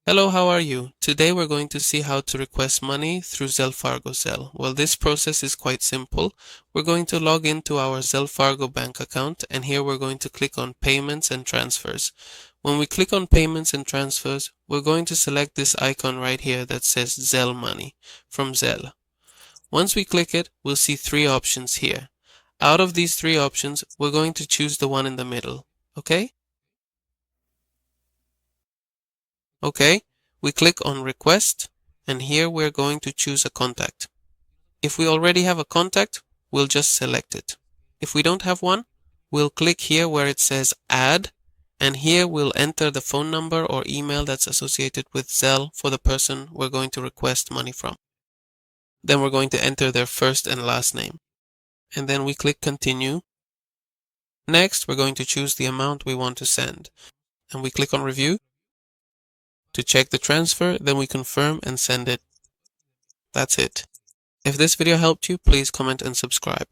Hello, how are you? Today we're going to see how to request money through Zelle Fargo Zelle. Well, this process is quite simple. We're going to log into our Zelle Fargo bank account, and here we're going to click on Payments and Transfers. When we click on Payments and Transfers, we're going to select this icon right here that says Zelle Money from Zelle. Once we click it, we'll see three options here. Out of these three options, we're going to choose the one in the middle. Okay? Okay, we click on Request, and here we're going to choose a contact. If we already have a contact, we'll just select it. If we don't have one, we'll click here where it says Add, and here we'll enter the phone number or email that's associated with Zelle for the person we're going to request money from. Then we're going to enter their first and last name. And then we click Continue. Next, we're going to choose the amount we want to send. And we click on Review. To check the transfer, then we confirm and send it. That's it. If this video helped you, please comment and subscribe.